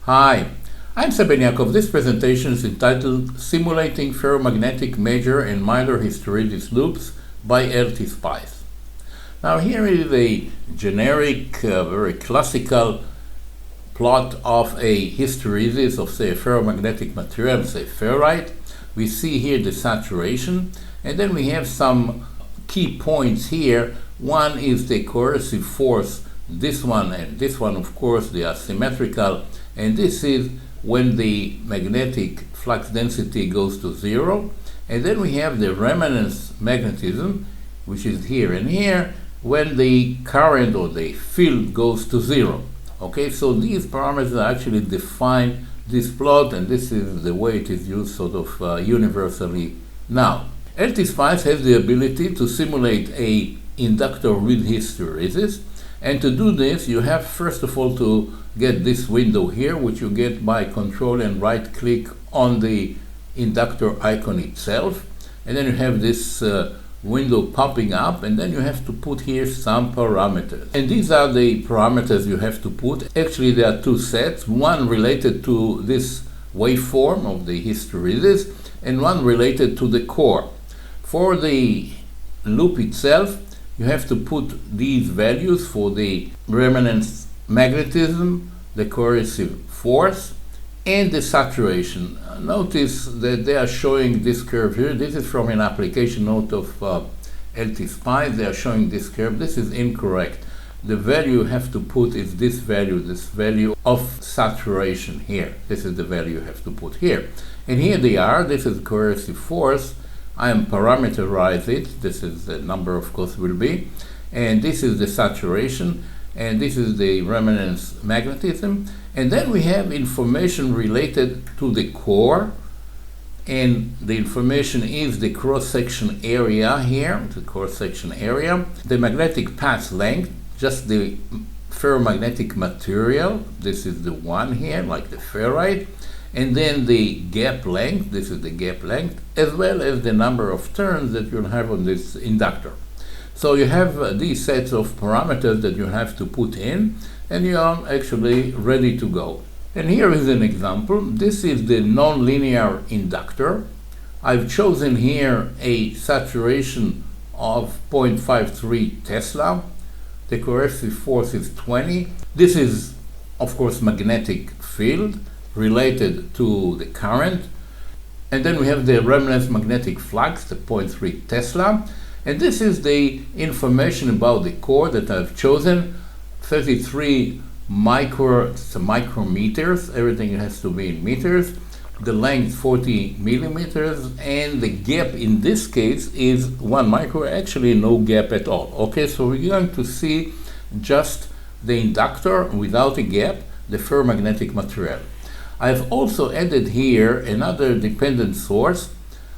Hi, I'm Ben-Yaakov. This presentation is entitled Simulating Ferromagnetic Major and Minor Hysteresis Loops by LTspice. Now here is a generic, very classical plot of a hysteresis of, say, a ferromagnetic material, say ferrite. We see here the saturation, and then we have some key points here. One is the coercive force, this one and this one, of course, they are symmetrical, and this is when the magnetic flux density goes to zero. And then we have the remanence magnetism, which is here and here, when the current or the field goes to zero. Okay, so these parameters actually define this plot, and this is the way it is used sort of universally now. LTspice has the ability to simulate a inductor with hysteresis, and to do this you have first of all to get this window here, which you get by control and right click on the inductor icon itself, and then you have this window popping up, and then you have to put here some parameters, and these are the parameters you have to put. Actually there are two sets, one related to this waveform of the hysteresis and one related to the core. For the loop itself you have to put these values for the remanence magnetism, the coercive force, and the saturation. Notice that they are showing this curve here. This is from an application note of LTspice. They are showing this curve. This is incorrect. The value you have to put is this value of saturation here. This is the value you have to put here. And here they are. This is coercive force. I am parameterize it. This is the number, of course, will be. And this is the saturation. And this is the remanence magnetism. And then we have information related to the core. And the information is the cross-section area here, the cross-section area. The magnetic path length, just the ferromagnetic material. This is the one here, like the ferrite. And then the gap length, this is the gap length, as well as the number of turns that you'll have on this inductor. So you have these sets of parameters that you have to put in, and you are actually ready to go. And here is an example. This is the nonlinear inductor. I've chosen here a saturation of 0.53 Tesla. The coercive force is 20. This is, of course, magnetic field related to the current. And then we have the remanence magnetic flux, the 0.3 Tesla. And this is the information about the core that I've chosen, 33 micrometers, everything has to be in meters, the length 40 millimeters, and the gap in this case is 1 micro, actually no gap at all. Okay, so we're going to see just the inductor without a gap, the ferromagnetic material. I've also added here another dependent source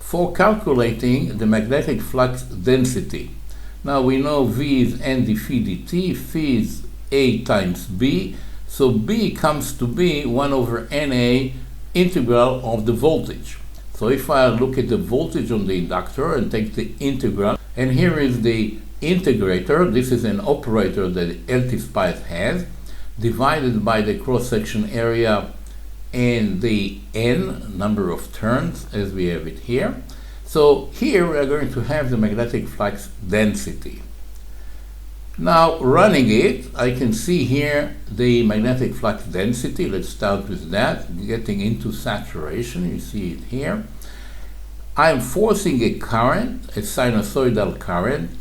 for calculating the magnetic flux density. Now we know V is N dφ dt, phi is A times B, so B comes to be 1 over NA integral of the voltage. So if I look at the voltage on the inductor and take the integral, and here is the integrator, this is an operator that LTspice has, divided by the cross-section area and the N, number of turns, as we have it here. So here we are going to have the magnetic flux density. Now running it, I can see here the magnetic flux density. Let's start with that, getting into saturation, you see it here. I am forcing a current, a sinusoidal current.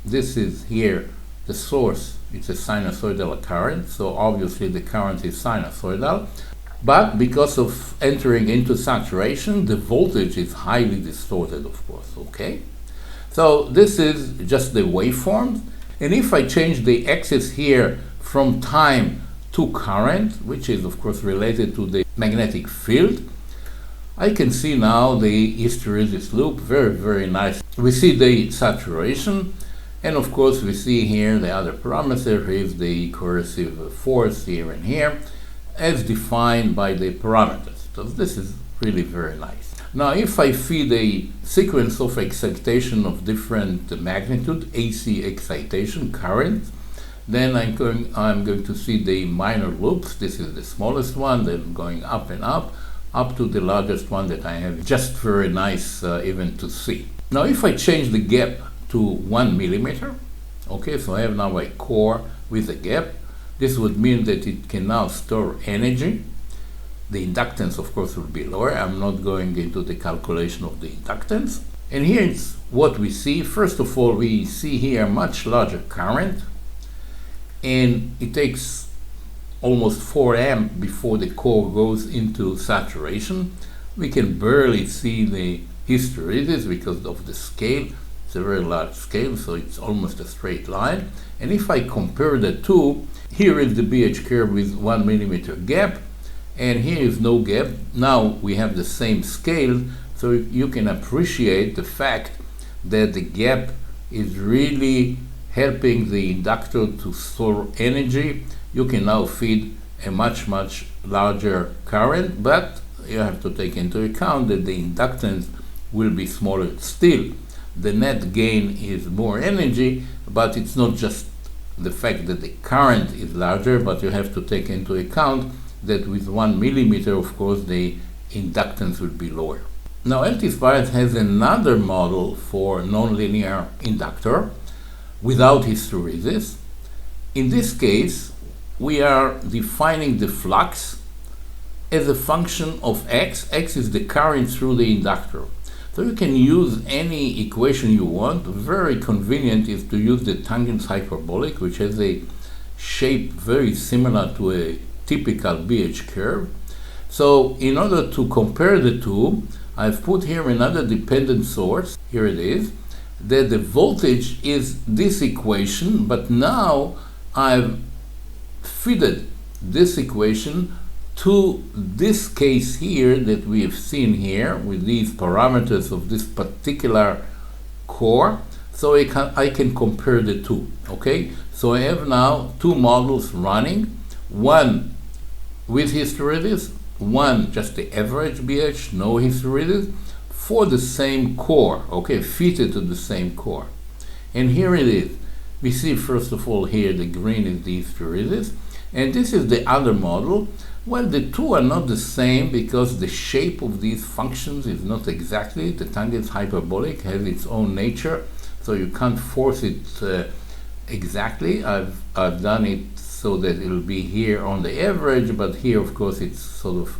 This is here the source, it's a sinusoidal current, so obviously the current is sinusoidal. But because of entering into saturation, the voltage is highly distorted, of course, okay? So this is just the waveform. And if I change the axis here from time to current, which is, of course, related to the magnetic field, I can see now the hysteresis loop, very, very nice. We see the saturation, and of course we see here the other parameter is the coercive force here and here, as defined by the parameters. So this is really very nice. Now if I feed a sequence of excitation of different magnitude, AC excitation, current, then I'm going to see the minor loops. This is the smallest one, then going up and up to the largest one that I have. Just very nice even to see. Now if I change the gap to 1 millimeter, okay, so I have now a core with a gap. This would mean that it can now store energy. The inductance, of course, will be lower. I'm not going into the calculation of the inductance. And here is what we see. First of all, we see here much larger current, and it takes almost 4 amp before the core goes into saturation. We can barely see the hysteresis because of the scale. It's a very large scale, so it's almost a straight line. And if I compare the two, here is the BH curve with 1 millimeter gap, and here is no gap. Now we have the same scale, so you can appreciate the fact that the gap is really helping the inductor to store energy. You can now feed a much larger current, but you have to take into account that the inductance will be smaller still. The net gain is more energy, but it's not just the fact that the current is larger, but you have to take into account that with 1 millimeter, of course, the inductance will be lower. Now, LTspice has another model for nonlinear inductor without hysteresis. In this case, we are defining the flux as a function of x. X is the current through the inductor. So you can use any equation you want. Very convenient is to use the tangent hyperbolic, which has a shape very similar to a typical BH curve. So in order to compare the two, I've put here another dependent source. Here it is. That the voltage is this equation, but now I've fitted this equation to this case here that we have seen here with these parameters of this particular core, so I can compare the two. Okay, so I have now two models running, one with hysteresis, one just the average BH, no hysteresis, for the same core, okay, fitted to the same core. And here it is. We see first of all here the green is the hysteresis, and this is the other model. Well, the two are not the same because the shape of these functions is not exactly. The tangent hyperbolic has its own nature, so you can't force it exactly. I've done it so that it'll be here on the average, but here, of course, it's sort of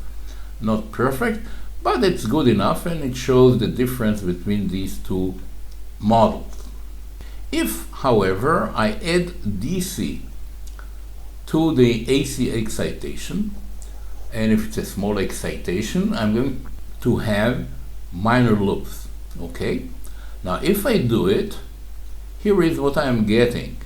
not perfect, but it's good enough, and it shows the difference between these two models. If, however, I add DC to the AC excitation, and if it's a small excitation, I'm going to have minor loops. Okay? Now, if I do it, here is what I'm getting.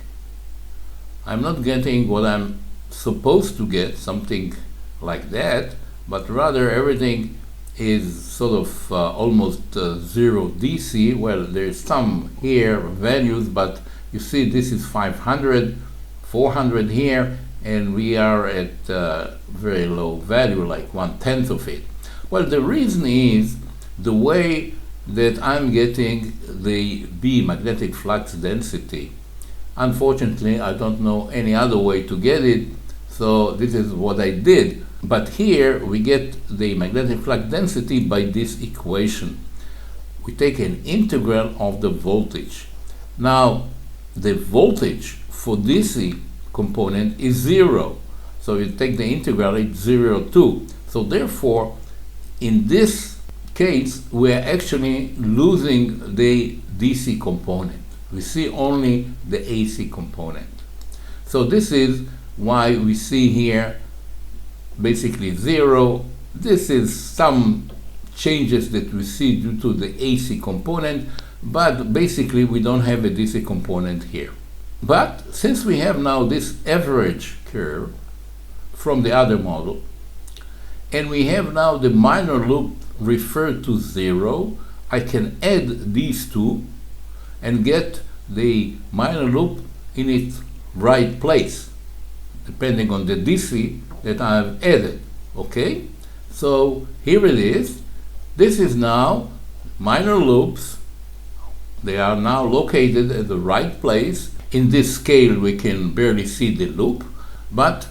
I'm not getting what I'm supposed to get, something like that, but rather everything is sort of almost zero DC. Well, there's some here values, but you see this is 500, 400 here, and we are at very low value, like 1/10 of it. Well, the reason is the way that I'm getting the B, magnetic flux density. Unfortunately, I don't know any other way to get it, so this is what I did. But here we get the magnetic flux density by this equation. We take an integral of the voltage. Now, the voltage for DC component is 0. So you take the integral, it's 0 too. So therefore, in this case, we're actually losing the DC component. We see only the AC component. So this is why we see here basically 0. This is some changes that we see due to the AC component, but basically we don't have a DC component here. But since we have now this average curve from the other model, and we have now the minor loop referred to 0, I can add these two and get the minor loop in its right place, depending on the DC that I've added. Okay? So here it is. This is now minor loops. They are now located at the right place. in this scale we can barely see the loop, but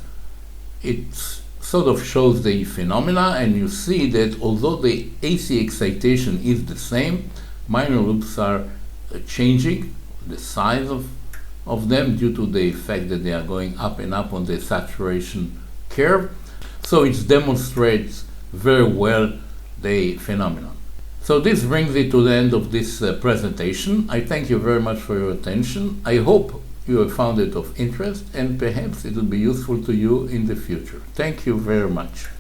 it sort of shows the phenomena, and you see that although the AC excitation is the same, minor loops are changing the size of them due to the fact that they are going up and up on the saturation curve. So it demonstrates very well the phenomenon. So this brings it to the end of this presentation. I thank you very much for your attention. I hope you have found it of interest, and perhaps it will be useful to you in the future. Thank you very much.